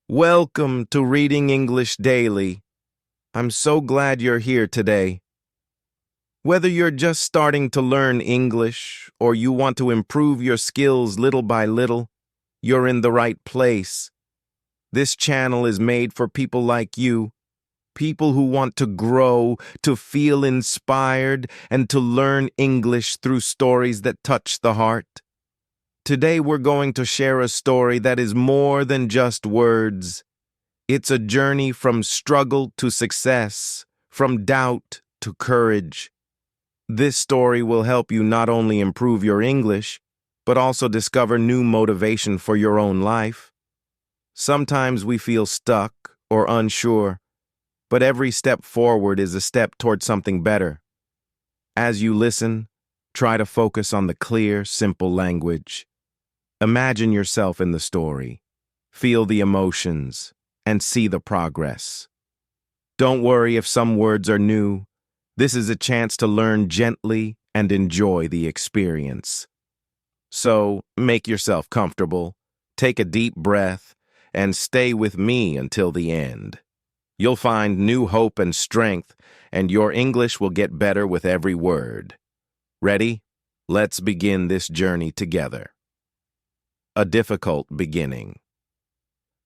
Welcome to Reading English Daily. I'm so glad you're here today. Whether you're just starting to learn English or you want to improve your skills little by little, you're in the right place. This channel is made for people like you, people who want to grow, to feel inspired, and to learn English through stories that touch the heart. Today we're going to share a story that is more than just words. It's a journey from struggle to success, from doubt to courage. This story will help you not only improve your English, but also discover new motivation for your own life. Sometimes we feel stuck or unsure, but every step forward is a step toward something better. As you listen, try to focus on the clear, simple language. Imagine yourself in the story, feel the emotions, and see the progress. Don't worry if some words are new. This is a chance to learn gently and enjoy the experience. So, make yourself comfortable, take a deep breath, and stay with me until the end. You'll find new hope and strength, and your English will get better with every word. Ready? Let's begin this journey together. A difficult beginning.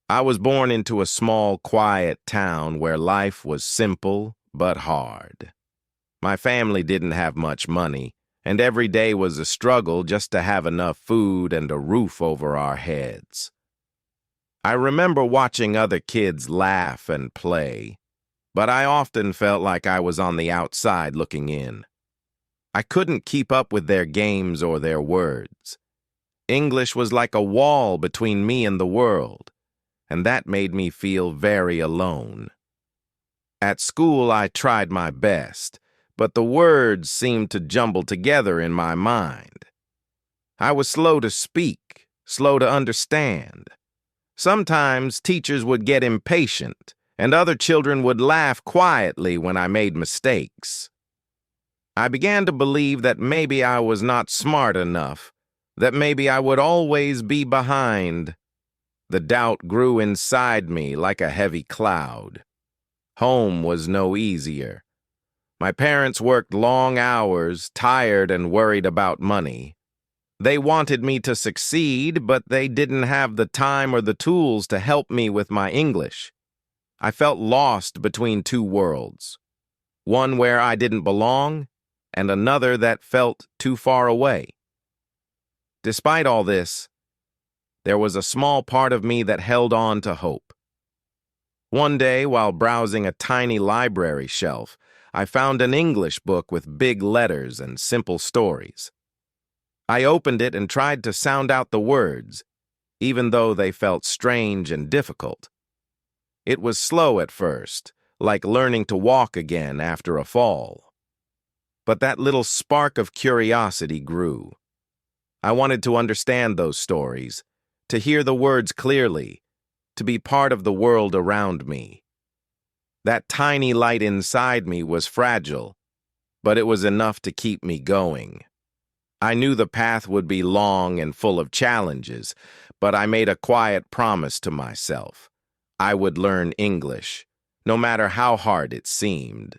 I was born into a small, quiet town where life was simple but hard. My family didn't have much money, and every day was a struggle just to have enough food and a roof over our heads. I remember watching other kids laugh and play, but I often felt like I was on the outside looking in. I couldn't keep up with their games or their words. English was like a wall between me and the world, and that made me feel very alone. At school, I tried my best, but the words seemed to jumble together in my mind. I was slow to speak, slow to understand. Sometimes teachers would get impatient, and other children would laugh quietly when I made mistakes. I began to believe that maybe I was not smart enough, that maybe I would always be behind. The doubt grew inside me like a heavy cloud. Home was no easier. My parents worked long hours, tired and worried about money. They wanted me to succeed, but they didn't have the time or the tools to help me with my English. I felt lost between two worlds, one where I didn't belong and another that felt too far away. Despite all this, there was a small part of me that held on to hope. One day, while browsing a tiny library shelf, I found an English book with big letters and simple stories. I opened it and tried to sound out the words, even though they felt strange and difficult. It was slow at first, like learning to walk again after a fall. But that little spark of curiosity grew. I wanted to understand those stories, to hear the words clearly, to be part of the world around me. That tiny light inside me was fragile, but it was enough to keep me going. I knew the path would be long and full of challenges, but I made a quiet promise to myself. I would learn English, no matter how hard it seemed.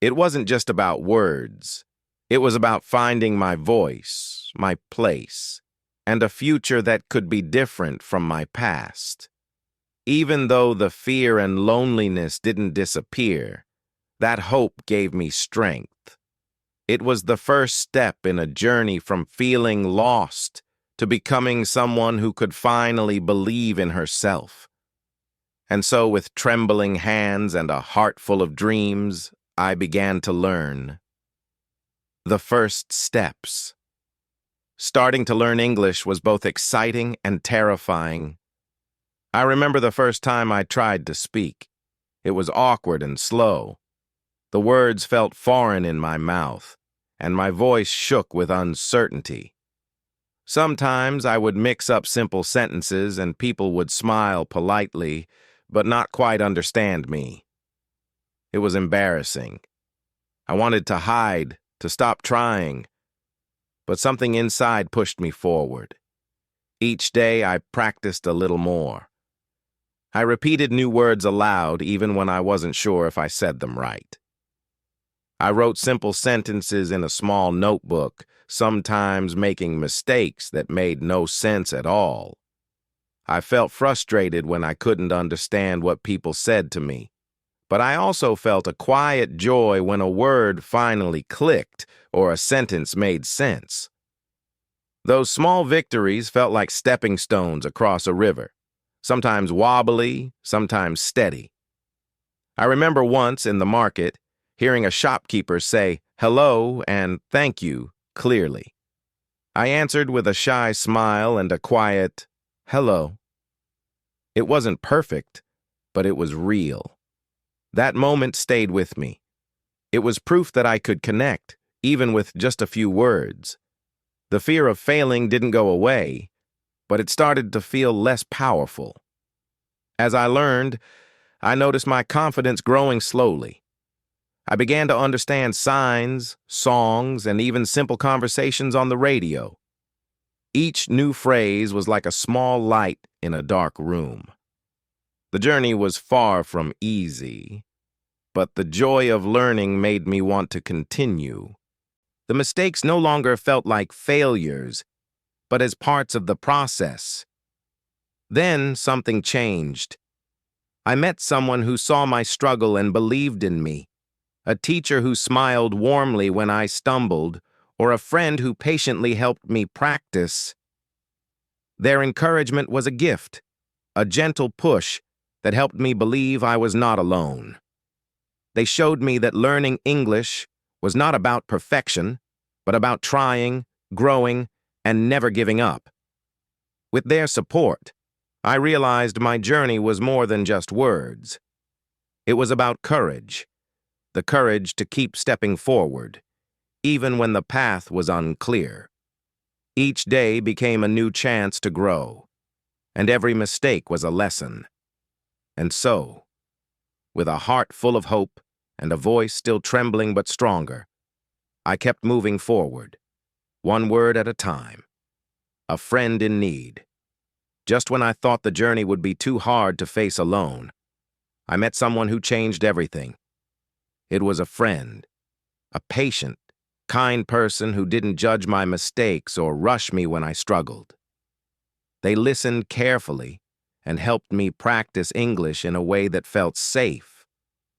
It wasn't just about words. It was about finding my voice, my place, and a future that could be different from my past. Even though the fear and loneliness didn't disappear, that hope gave me strength. It was the first step in a journey from feeling lost to becoming someone who could finally believe in herself. And so, with trembling hands and a heart full of dreams, I began to learn. The first steps. Starting to learn English was both exciting and terrifying. I remember the first time I tried to speak. It was awkward and slow. The words felt foreign in my mouth, and my voice shook with uncertainty. Sometimes I would mix up simple sentences and people would smile politely, but not quite understand me. It was embarrassing. I wanted to hide, to stop trying, but something inside pushed me forward. Each day I practiced a little more. I repeated new words aloud even when I wasn't sure if I said them right. I wrote simple sentences in a small notebook, sometimes making mistakes that made no sense at all. I felt frustrated when I couldn't understand what people said to me, but I also felt a quiet joy when a word finally clicked or a sentence made sense. Those small victories felt like stepping stones across a river, sometimes wobbly, sometimes steady. I remember once in the market hearing a shopkeeper say hello and thank you clearly. I answered with a shy smile and a quiet hello. It wasn't perfect, but it was real. That moment stayed with me. It was proof that I could connect, even with just a few words. The fear of failing didn't go away, but it started to feel less powerful. As I learned, I noticed my confidence growing slowly. I began to understand signs, songs, and even simple conversations on the radio. Each new phrase was like a small light in a dark room. The journey was far from easy, but the joy of learning made me want to continue. The mistakes no longer felt like failures, but as parts of the process. Then something changed. I met someone who saw my struggle and believed in me, a teacher who smiled warmly when I stumbled, or a friend who patiently helped me practice. Their encouragement was a gift, a gentle push that helped me believe I was not alone. They showed me that learning English was not about perfection, but about trying, growing, and never giving up. With their support, I realized my journey was more than just words. It was about courage, the courage to keep stepping forward, even when the path was unclear. Each day became a new chance to grow, and every mistake was a lesson. And so, with a heart full of hope and a voice still trembling but stronger, I kept moving forward, one word at a time. A friend in need. Just when I thought the journey would be too hard to face alone, I met someone who changed everything. It was a friend, a patient, kind person who didn't judge my mistakes or rush me when I struggled. They listened carefully and helped me practice English in a way that felt safe,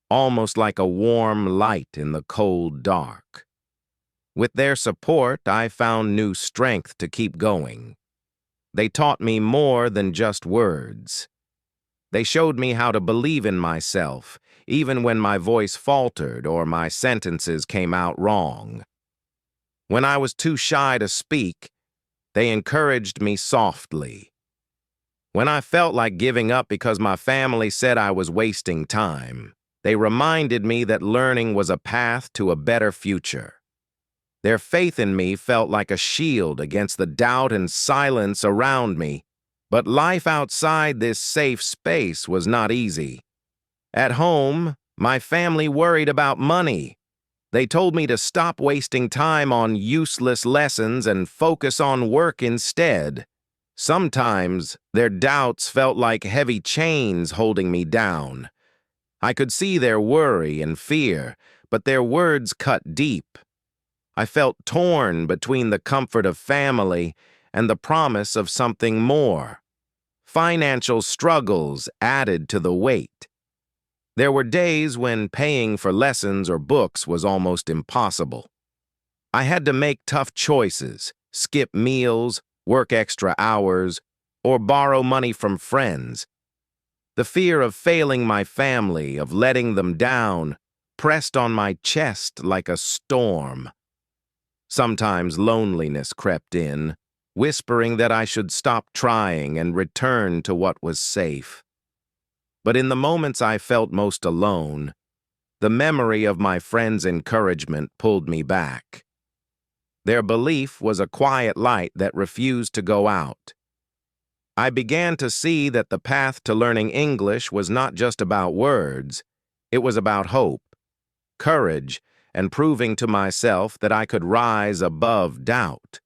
almost like a warm light in the cold dark. With their support, I found new strength to keep going. They taught me more than just words. They showed me how to believe in myself, even when my voice faltered or my sentences came out wrong. When I was too shy to speak, they encouraged me softly. When I felt like giving up because my family said I was wasting time, they reminded me that learning was a path to a better future. Their faith in me felt like a shield against the doubt and silence around me, but life outside this safe space was not easy. At home, my family worried about money. They told me to stop wasting time on useless lessons and focus on work instead. Sometimes, their doubts felt like heavy chains holding me down. I could see their worry and fear, but their words cut deep. I felt torn between the comfort of family and the promise of something more. Financial struggles added to the weight. There were days when paying for lessons or books was almost impossible. I had to make tough choices, skip meals, work extra hours, or borrow money from friends. The fear of failing my family, of letting them down, pressed on my chest like a storm. Sometimes loneliness crept in, whispering that I should stop trying and return to what was safe. But in the moments I felt most alone, the memory of my friends' encouragement pulled me back. Their belief was a quiet light that refused to go out. I began to see that the path to learning English was not just about words, it was about hope, courage, and proving to myself that I could rise above doubt.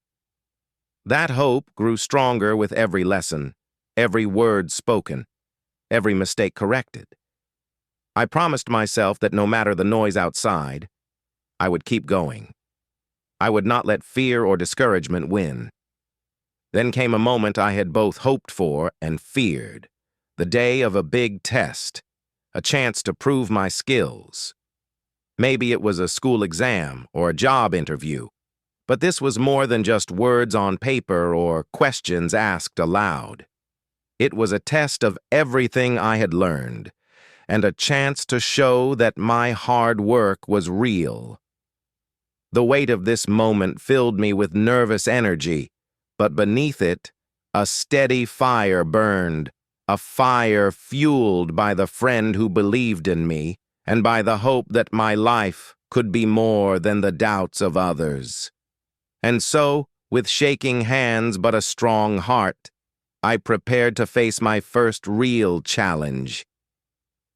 That hope grew stronger with every lesson, every word spoken, every mistake corrected. I promised myself that no matter the noise outside, I would keep going. I would not let fear or discouragement win. Then came a moment I had both hoped for and feared. The day of a big test, a chance to prove my skills. Maybe it was a school exam or a job interview, but this was more than just words on paper or questions asked aloud. It was a test of everything I had learned, and a chance to show that my hard work was real. The weight of this moment filled me with nervous energy, but beneath it, a steady fire burned, a fire fueled by the friend who believed in me and by the hope that my life could be more than the doubts of others. And so, with shaking hands but a strong heart, I prepared to face my first real challenge.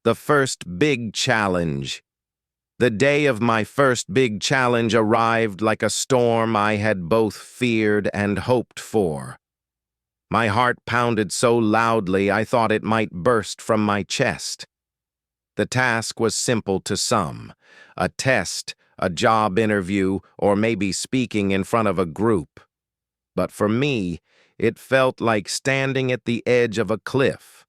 The first big challenge. The day of my first big challenge arrived like a storm I had both feared and hoped for. My heart pounded so loudly I thought it might burst from my chest. The task was simple to some: a test, a job interview, or maybe speaking in front of a group. But for me, it felt like standing at the edge of a cliff.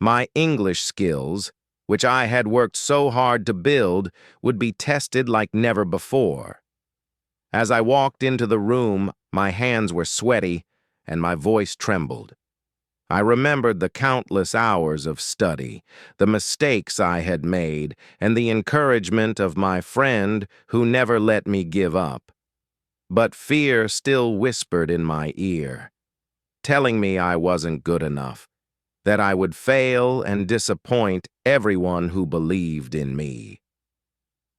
My English skills, which I had worked so hard to build, would be tested like never before. As I walked into the room, my hands were sweaty and my voice trembled. I remembered the countless hours of study, the mistakes I had made, and the encouragement of my friend who never let me give up. But fear still whispered in my ear, telling me I wasn't good enough, that I would fail and disappoint everyone who believed in me.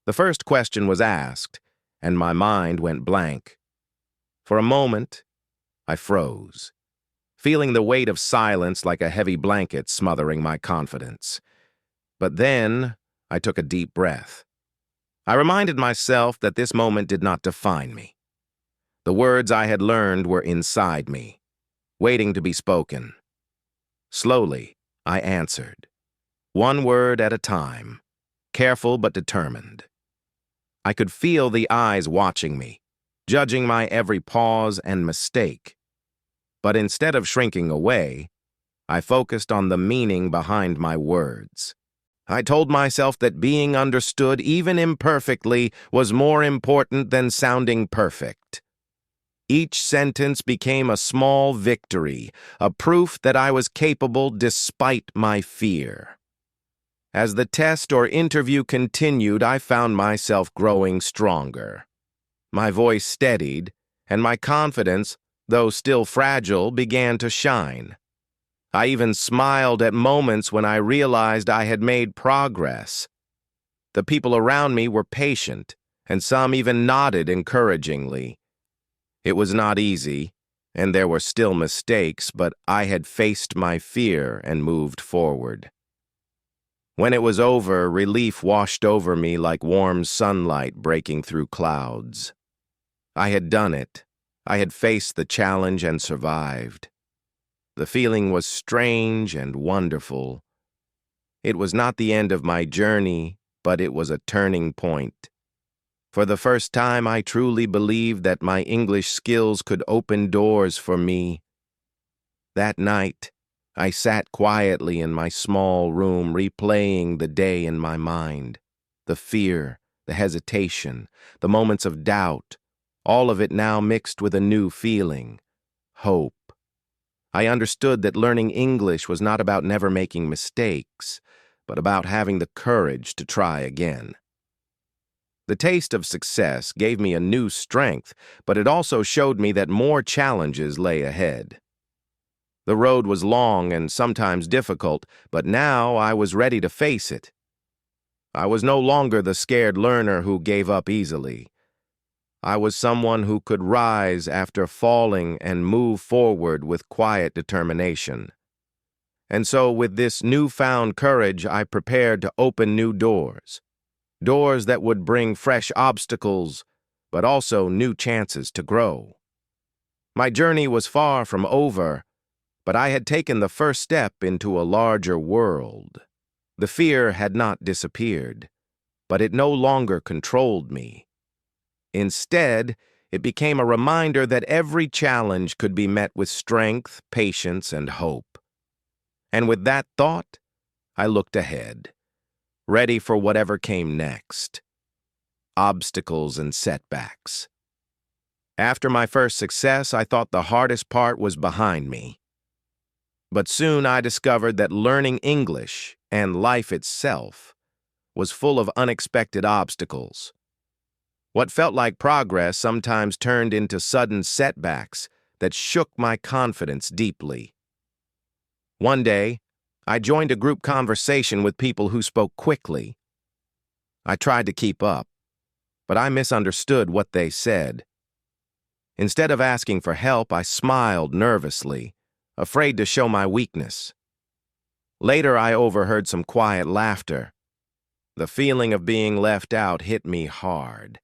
The first question was asked, and my mind went blank. For a moment, I froze, feeling the weight of silence like a heavy blanket smothering my confidence. But then, I took a deep breath. I reminded myself that this moment did not define me. The words I had learned were inside me, waiting to be spoken. Slowly, I answered, one word at a time, careful but determined. I could feel the eyes watching me, judging my every pause and mistake. But instead of shrinking away, I focused on the meaning behind my words. I told myself that being understood, even imperfectly, was more important than sounding perfect. Each sentence became a small victory, a proof that I was capable despite my fear. As the test or interview continued, I found myself growing stronger. My voice steadied, and my confidence, though still fragile, began to shine. I even smiled at moments when I realized I had made progress. The people around me were patient, and some even nodded encouragingly. It was not easy, and there were still mistakes, but I had faced my fear and moved forward. When it was over, relief washed over me like warm sunlight breaking through clouds. I had done it. I had faced the challenge and survived. The feeling was strange and wonderful. It was not the end of my journey, but it was a turning point. For the first time, I truly believed that my English skills could open doors for me. That night, I sat quietly in my small room, replaying the day in my mind. The fear, the hesitation, the moments of doubt, all of it now mixed with a new feeling: hope. I understood that learning English was not about never making mistakes, but about having the courage to try again. The taste of success gave me a new strength, but it also showed me that more challenges lay ahead. The road was long and sometimes difficult, but now I was ready to face it. I was no longer the scared learner who gave up easily. I was someone who could rise after falling and move forward with quiet determination. And so, with this newfound courage, I prepared to open new doors. Doors that would bring fresh obstacles, but also new chances to grow. My journey was far from over, But I had taken the first step into a larger world. The fear had not disappeared, but it no longer controlled me. Instead, it became a reminder that every challenge could be met with strength, patience, and hope. And with that thought, I looked ahead, ready for whatever came next. Obstacles and setbacks. After my first success, I thought the hardest part was behind me. But soon I discovered that learning English and life itself was full of unexpected obstacles. What felt like progress sometimes turned into sudden setbacks that shook my confidence deeply. One day, I joined a group conversation with people who spoke quickly. I tried to keep up, but I misunderstood what they said. Instead of asking for help, I smiled nervously, afraid to show my weakness. Later, I overheard some quiet laughter. The feeling of being left out hit me hard.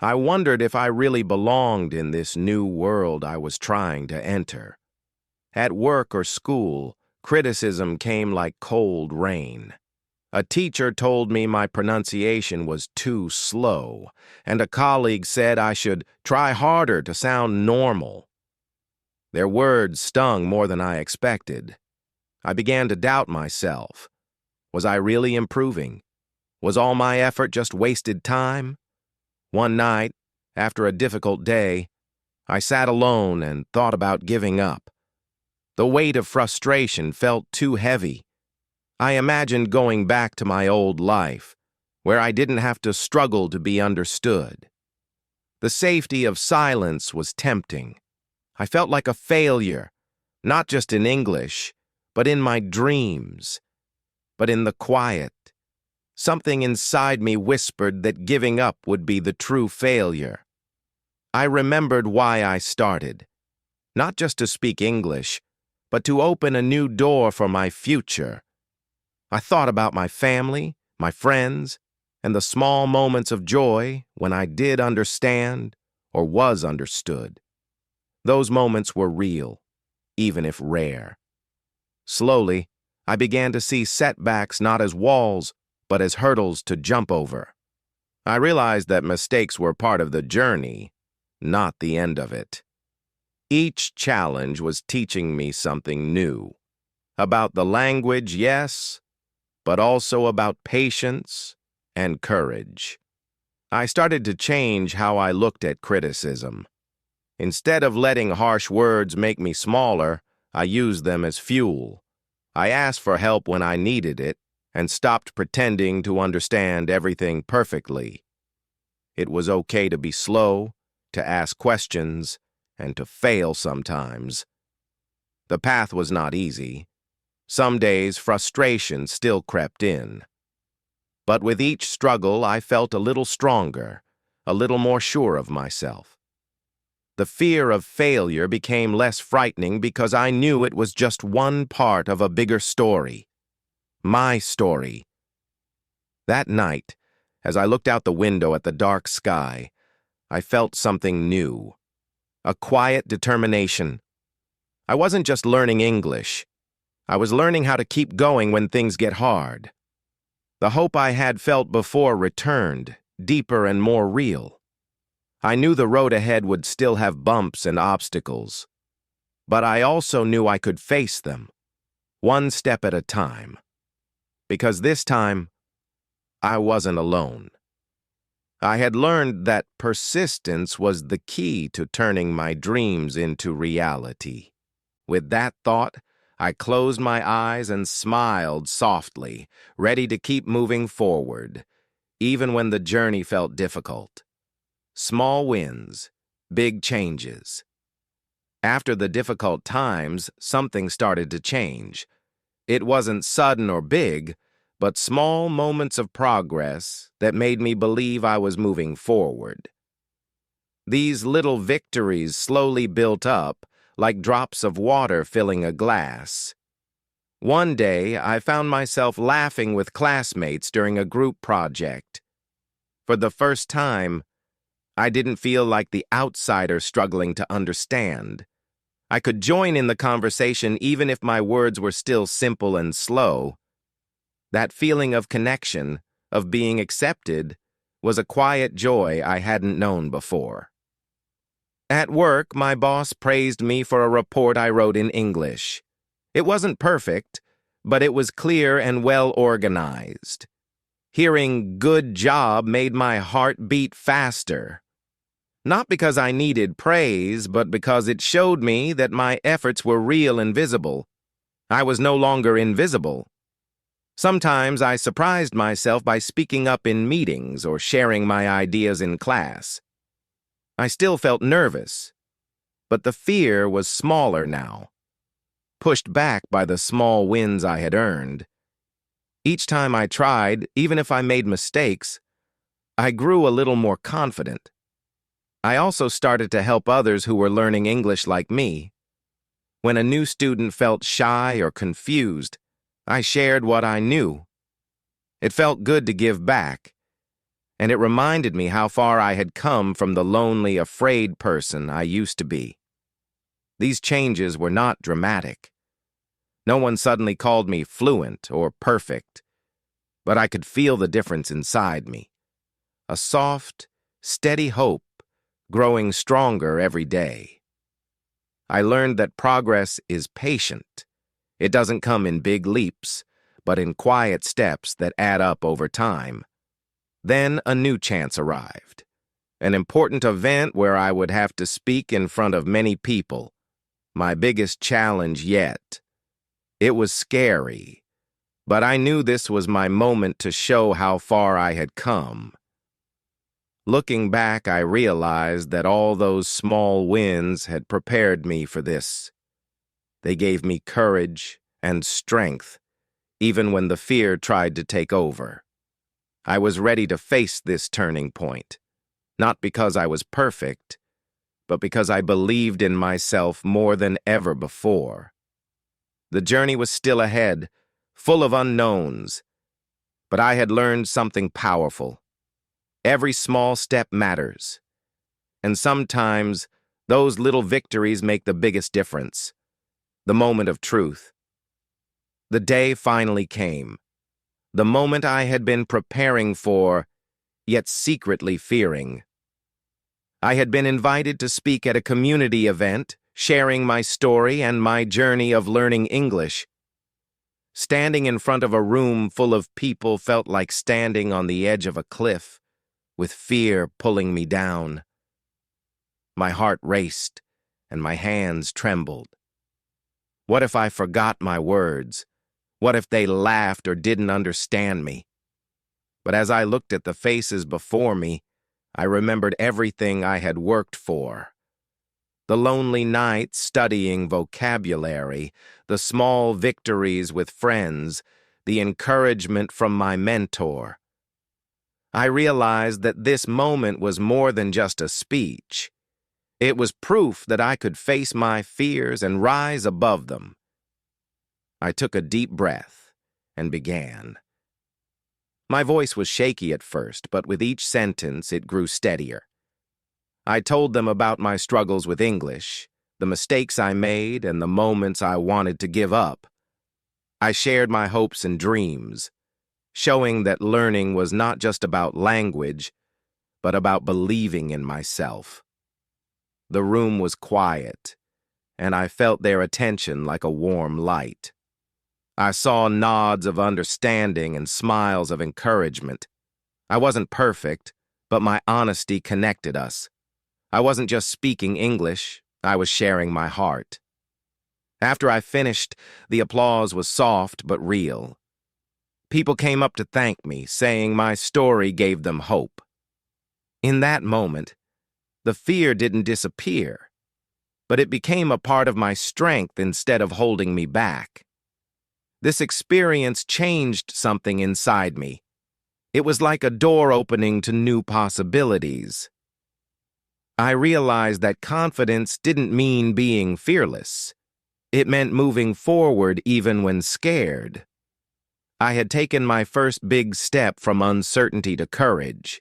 I wondered if I really belonged in this new world I was trying to enter. At work or school, criticism came like cold rain. A teacher told me my pronunciation was too slow, and a colleague said I should try harder to sound normal. Their words stung more than I expected. I began to doubt myself. Was I really improving? Was all my effort just wasted time? One night, after a difficult day, I sat alone and thought about giving up. The weight of frustration felt too heavy. I imagined going back to my old life, where I didn't have to struggle to be understood. The safety of silence was tempting. I felt like a failure, not just in English, but in my dreams. But in the quiet, something inside me whispered that giving up would be the true failure. I remembered why I started, not just to speak English, but to open a new door for my future. I thought about my family, my friends, and the small moments of joy when I did understand or was understood. Those moments were real, even if rare. Slowly, I began to see setbacks not as walls, but as hurdles to jump over. I realized that mistakes were part of the journey, not the end of it. Each challenge was teaching me something new. About the language, yes, but also about patience and courage. I started to change how I looked at criticism. Instead of letting harsh words make me smaller, I used them as fuel. I asked for help when I needed it and stopped pretending to understand everything perfectly. It was okay to be slow, to ask questions, and to fail sometimes. The path was not easy. Some days, frustration still crept in. But with each struggle, I felt a little stronger, a little more sure of myself. The fear of failure became less frightening because I knew it was just one part of a bigger story. My story. That night, as I looked out the window at the dark sky, I felt something new. A quiet determination. I wasn't just learning English. I was learning how to keep going when things get hard. The hope I had felt before returned, deeper and more real. I knew the road ahead would still have bumps and obstacles, but I also knew I could face them, one step at a time. Because this time, I wasn't alone. I had learned that persistence was the key to turning my dreams into reality. With that thought, I closed my eyes and smiled softly, ready to keep moving forward, even when the journey felt difficult. Small wins, big changes. After the difficult times, something started to change. It wasn't sudden or big, but small moments of progress that made me believe I was moving forward. These little victories slowly built up, like drops of water filling a glass. One day, I found myself laughing with classmates during a group project. For the first time, I didn't feel like the outsider struggling to understand. I could join in the conversation even if my words were still simple and slow. That feeling of connection, of being accepted, was a quiet joy I hadn't known before. At work, my boss praised me for a report I wrote in English. It wasn't perfect, but it was clear and well organized. Hearing "good job" made my heart beat faster. Not because I needed praise, but because it showed me that my efforts were real and visible. I was no longer invisible. Sometimes I surprised myself by speaking up in meetings or sharing my ideas in class. I still felt nervous, but the fear was smaller now, pushed back by the small wins I had earned. Each time I tried, even if I made mistakes, I grew a little more confident. I also started to help others who were learning English like me. When a new student felt shy or confused, I shared what I knew. It felt good to give back, and it reminded me how far I had come from the lonely, afraid person I used to be. These changes were not dramatic. No one suddenly called me fluent or perfect, but I could feel the difference inside me. A soft, steady hope growing stronger every day. I learned that progress is patient. It doesn't come in big leaps, but in quiet steps that add up over time. Then a new chance arrived. An important event where I would have to speak in front of many people. My biggest challenge yet. It was scary, but I knew this was my moment to show how far I had come. Looking back, I realized that all those small wins had prepared me for this. They gave me courage and strength, even when the fear tried to take over. I was ready to face this turning point, not because I was perfect, but because I believed in myself more than ever before. The journey was still ahead, full of unknowns, but I had learned something powerful. Every small step matters, and sometimes those little victories make the biggest difference. The moment of truth. The day finally came. The moment I had been preparing for, yet secretly fearing. I had been invited to speak at a community event, sharing my story and my journey of learning English. Standing in front of a room full of people felt like standing on the edge of a cliff, with fear pulling me down. My heart raced, and my hands trembled. What if I forgot my words? What if they laughed or didn't understand me? But as I looked at the faces before me, I remembered everything I had worked for. The lonely nights studying vocabulary, the small victories with friends, the encouragement from my mentor. I realized that this moment was more than just a speech. It was proof that I could face my fears and rise above them. I took a deep breath and began. My voice was shaky at first, but with each sentence it grew steadier. I told them about my struggles with English, the mistakes I made, and the moments I wanted to give up. I shared my hopes and dreams, showing that learning was not just about language, but about believing in myself. The room was quiet, and I felt their attention like a warm light. I saw nods of understanding and smiles of encouragement. I wasn't perfect, but my honesty connected us. I wasn't just speaking English, I was sharing my heart. After I finished, the applause was soft but real. People came up to thank me, saying my story gave them hope. In that moment, the fear didn't disappear, but it became a part of my strength instead of holding me back. This experience changed something inside me. It was like a door opening to new possibilities. I realized that confidence didn't mean being fearless. It meant moving forward even when scared. I had taken my first big step from uncertainty to courage.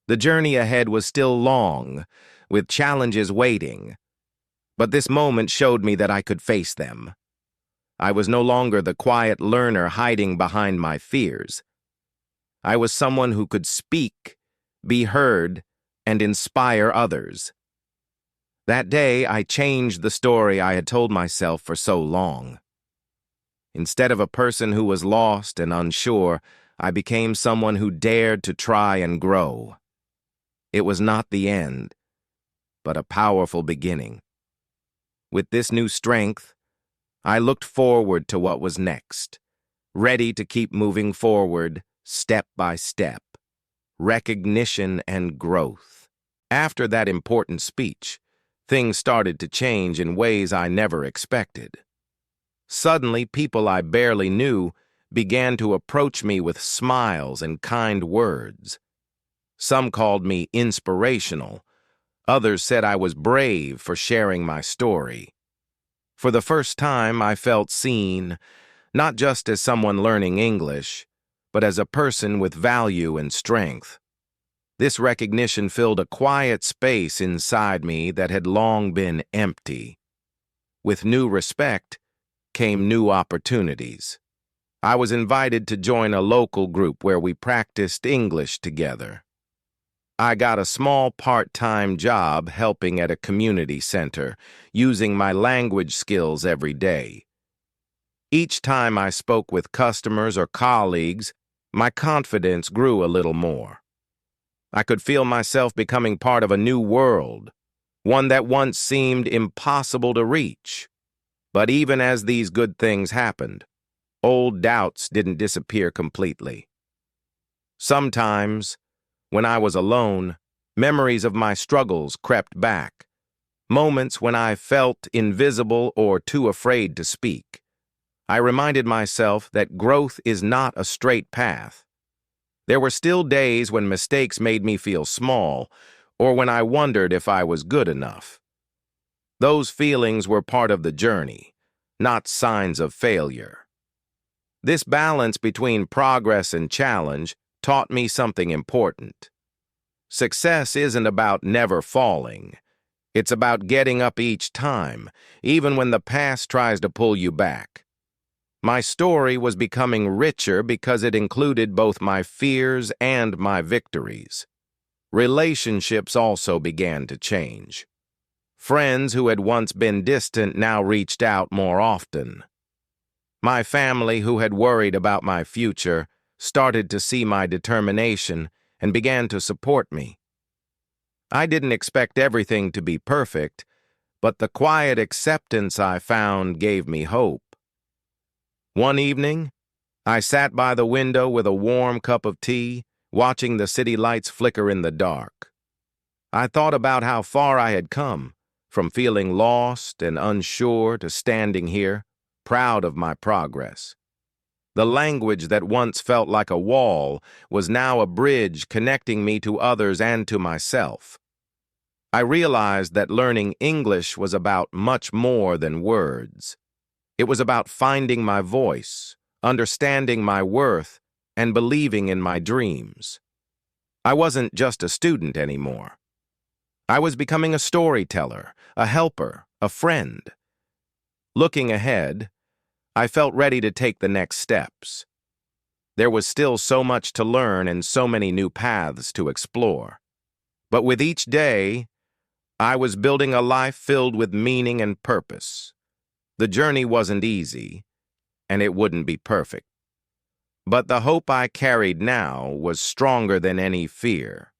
The journey ahead was still long, with challenges waiting. But this moment showed me that I could face them. I was no longer the quiet learner hiding behind my fears. I was someone who could speak, be heard, and inspire others. That day, I changed the story I had told myself for so long. Instead of a person who was lost and unsure, I became someone who dared to try and grow. It was not the end, but a powerful beginning. With this new strength, I looked forward to what was next, ready to keep moving forward, step by step, recognition and growth. After that important speech, things started to change in ways I never expected. Suddenly, people I barely knew began to approach me with smiles and kind words. Some called me inspirational. Others said I was brave for sharing my story. For the first time, I felt seen, not just as someone learning English, but as a person with value and strength. This recognition filled a quiet space inside me that had long been empty. With new respect came new opportunities. I was invited to join a local group where we practiced English together. I got a small part-time job helping at a community center, using my language skills every day. Each time I spoke with customers or colleagues, my confidence grew a little more. I could feel myself becoming part of a new world, one that once seemed impossible to reach. But even as these good things happened, old doubts didn't disappear completely. Sometimes, when I was alone, memories of my struggles crept back, moments when I felt invisible or too afraid to speak. I reminded myself that growth is not a straight path. There were still days when mistakes made me feel small, or when I wondered if I was good enough. Those feelings were part of the journey, not signs of failure. This balance between progress and challenge taught me something important. Success isn't about never falling. It's about getting up each time, even when the past tries to pull you back. My story was becoming richer because it included both my fears and my victories. Relationships also began to change. Friends who had once been distant now reached out more often. My family, who had worried about my future, started to see my determination and began to support me. I didn't expect everything to be perfect, but the quiet acceptance I found gave me hope. One evening, I sat by the window with a warm cup of tea, watching the city lights flicker in the dark. I thought about how far I had come, from feeling lost and unsure to standing here, proud of my progress. The language that once felt like a wall was now a bridge connecting me to others and to myself. I realized that learning English was about much more than words. It was about finding my voice, understanding my worth, and believing in my dreams. I wasn't just a student anymore. I was becoming a storyteller, a helper, a friend. Looking ahead, I felt ready to take the next steps. There was still so much to learn and so many new paths to explore. But with each day, I was building a life filled with meaning and purpose. The journey wasn't easy, and it wouldn't be perfect. But the hope I carried now was stronger than any fear.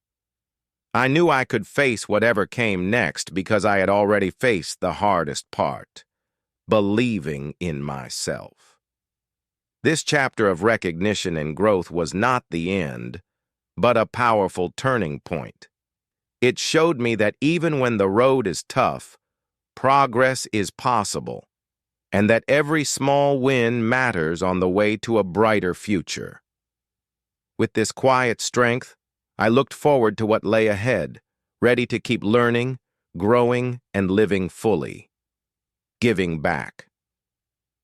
I knew I could face whatever came next because I had already faced the hardest part, believing in myself. This chapter of recognition and growth was not the end, but a powerful turning point. It showed me that even when the road is tough, progress is possible, and that every small win matters on the way to a brighter future. With this quiet strength, I looked forward to what lay ahead, ready to keep learning, growing, and living fully. Giving back.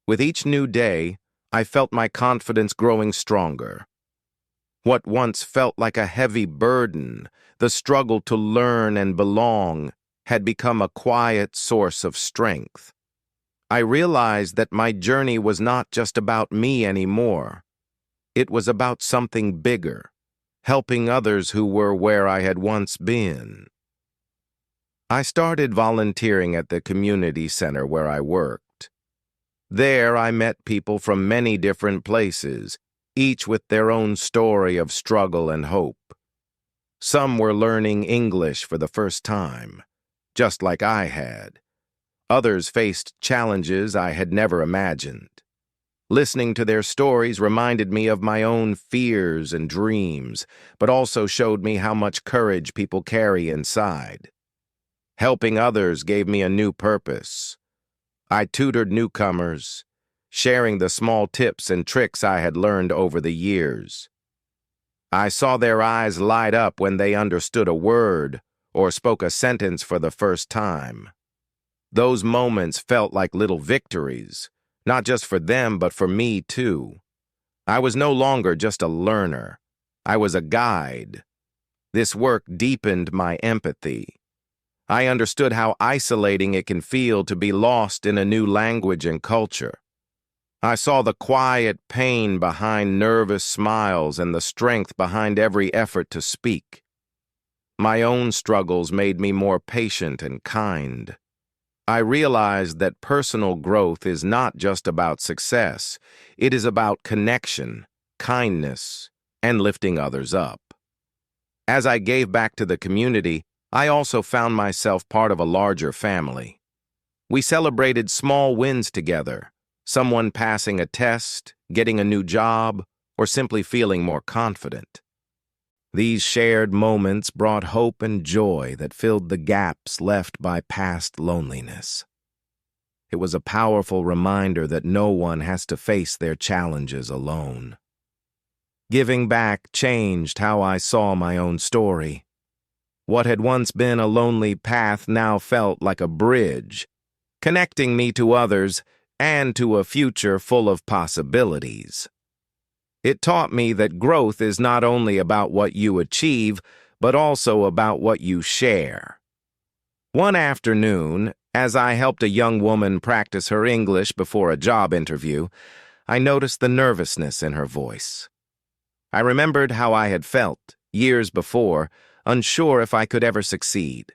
With each new day, I felt my confidence growing stronger. What once felt like a heavy burden, the struggle to learn and belong, had become a quiet source of strength. I realized that my journey was not just about me anymore. It was about something bigger, helping others who were where I had once been. I started volunteering at the community center where I worked. There I met people from many different places, each with their own story of struggle and hope. Some were learning English for the first time, just like I had. Others faced challenges I had never imagined. Listening to their stories reminded me of my own fears and dreams, but also showed me how much courage people carry inside. Helping others gave me a new purpose. I tutored newcomers, sharing the small tips and tricks I had learned over the years. I saw their eyes light up when they understood a word or spoke a sentence for the first time. Those moments felt like little victories, not just for them but for me too. I was no longer just a learner. I was a guide. This work deepened my empathy. I understood how isolating it can feel to be lost in a new language and culture. I saw the quiet pain behind nervous smiles and the strength behind every effort to speak. My own struggles made me more patient and kind. I realized that personal growth is not just about success. It is about connection, kindness, and lifting others up. As I gave back to the community, I also found myself part of a larger family. We celebrated small wins together, someone passing a test, getting a new job, or simply feeling more confident. These shared moments brought hope and joy that filled the gaps left by past loneliness. It was a powerful reminder that no one has to face their challenges alone. Giving back changed how I saw my own story. What had once been a lonely path now felt like a bridge, connecting me to others and to a future full of possibilities. It taught me that growth is not only about what you achieve, but also about what you share. One afternoon, as I helped a young woman practice her English before a job interview, I noticed the nervousness in her voice. I remembered how I had felt, years before, unsure if I could ever succeed.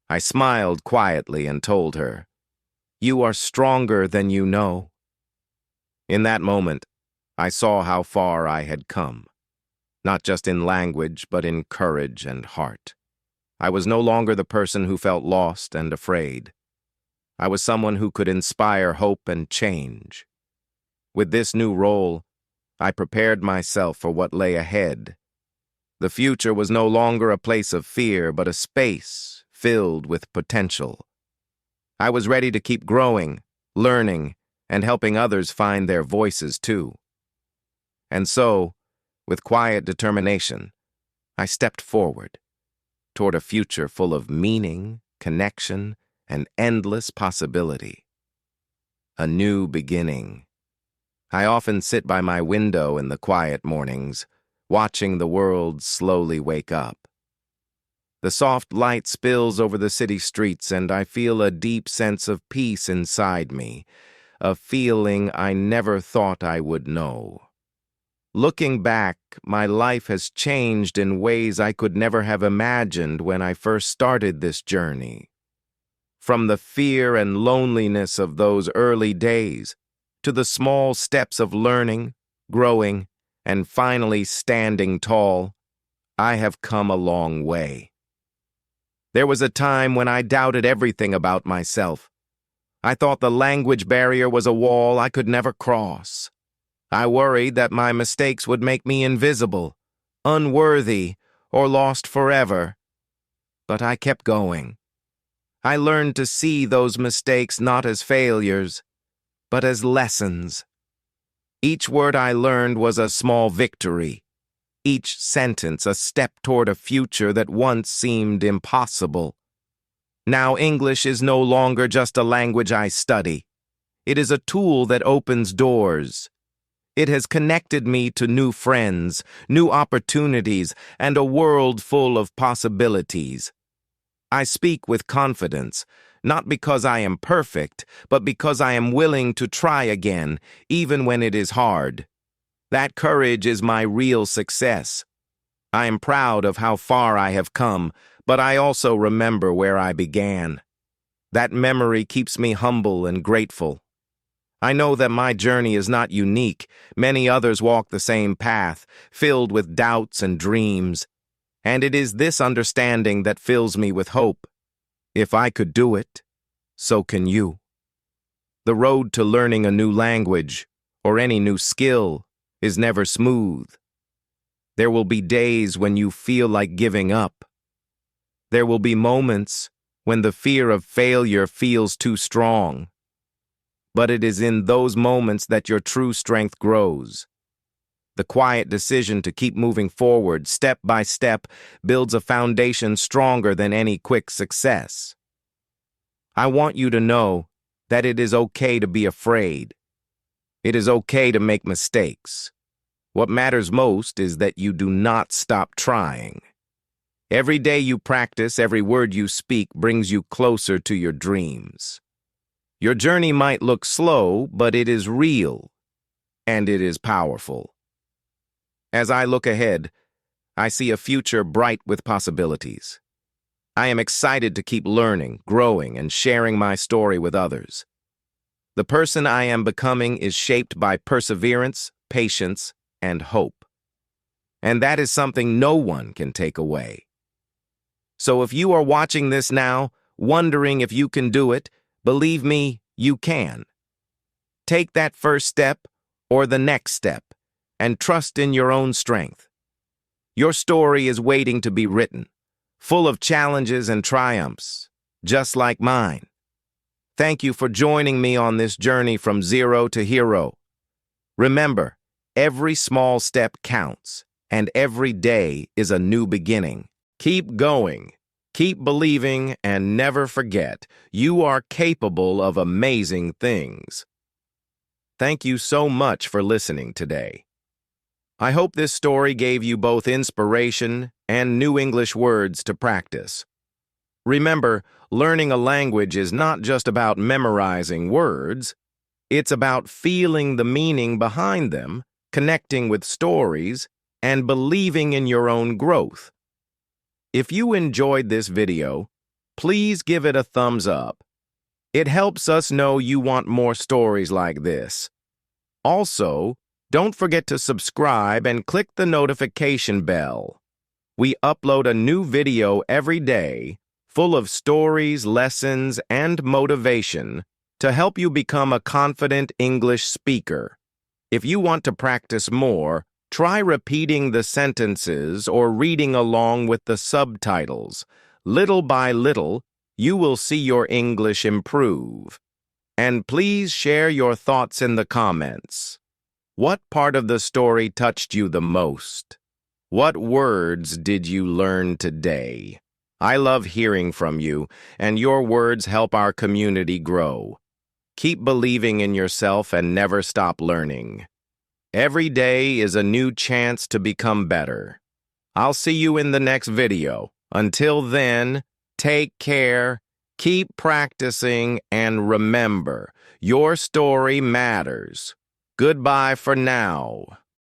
I smiled quietly and told her, "You are stronger than you know." In that moment, I saw how far I had come, not just in language, but in courage and heart. I was no longer the person who felt lost and afraid. I was someone who could inspire hope and change. With this new role, I prepared myself for what lay ahead. The future was no longer a place of fear, but a space filled with potential. I was ready to keep growing, learning, and helping others find their voices too. And so, with quiet determination, I stepped forward toward a future full of meaning, connection, and endless possibility. A new beginning. I often sit by my window in the quiet mornings, watching the world slowly wake up. The soft light spills over the city streets, and I feel a deep sense of peace inside me, a feeling I never thought I would know. Looking back, my life has changed in ways I could never have imagined when I first started this journey. From the fear and loneliness of those early days, to the small steps of learning, growing, and finally standing tall, I have come a long way. There was a time when I doubted everything about myself. I thought the language barrier was a wall I could never cross. I worried that my mistakes would make me invisible, unworthy, or lost forever. But I kept going. I learned to see those mistakes not as failures, but as lessons. Each word I learned was a small victory, each sentence a step toward a future that once seemed impossible. Now English is no longer just a language I study. It is a tool that opens doors. It has connected me to new friends, new opportunities, and a world full of possibilities. I speak with confidence, not because I am perfect, but because I am willing to try again, even when it is hard. That courage is my real success. I am proud of how far I have come, but I also remember where I began. That memory keeps me humble and grateful. I know that my journey is not unique. Many others walk the same path, filled with doubts and dreams. And it is this understanding that fills me with hope. If I could do it, so can you. The road to learning a new language or any new skill is never smooth. There will be days when you feel like giving up. There will be moments when the fear of failure feels too strong. But it is in those moments that your true strength grows. The quiet decision to keep moving forward, step by step, builds a foundation stronger than any quick success. I want you to know that it is okay to be afraid. It is okay to make mistakes. What matters most is that you do not stop trying. Every day you practice, every word you speak brings you closer to your dreams. Your journey might look slow, but it is real, and it is powerful. As I look ahead, I see a future bright with possibilities. I am excited to keep learning, growing, and sharing my story with others. The person I am becoming is shaped by perseverance, patience, and hope. And that is something no one can take away. So if you are watching this now, wondering if you can do it, believe me, you can. Take that first step or the next step and trust in your own strength. Your story is waiting to be written, full of challenges and triumphs, just like mine. Thank you for joining me on this journey from zero to hero. Remember, every small step counts, and every day is a new beginning. Keep going, keep believing, and never forget, you are capable of amazing things. Thank you so much for listening today. I hope this story gave you both inspiration and new English words to practice. Remember, learning a language is not just about memorizing words. It's about feeling the meaning behind them, connecting with stories, and believing in your own growth. If you enjoyed this video, please give it a thumbs up. It helps us know you want more stories like this. Also, don't forget to subscribe and click the notification bell. We upload a new video every day, full of stories, lessons, and motivation to help you become a confident English speaker. If you want to practice more, try repeating the sentences or reading along with the subtitles. Little by little, you will see your English improve. And please share your thoughts in the comments. What part of the story touched you the most? What words did you learn today? I love hearing from you, and your words help our community grow. Keep believing in yourself and never stop learning. Every day is a new chance to become better. I'll see you in the next video. Until then, take care, keep practicing, and remember, your story matters. Goodbye for now.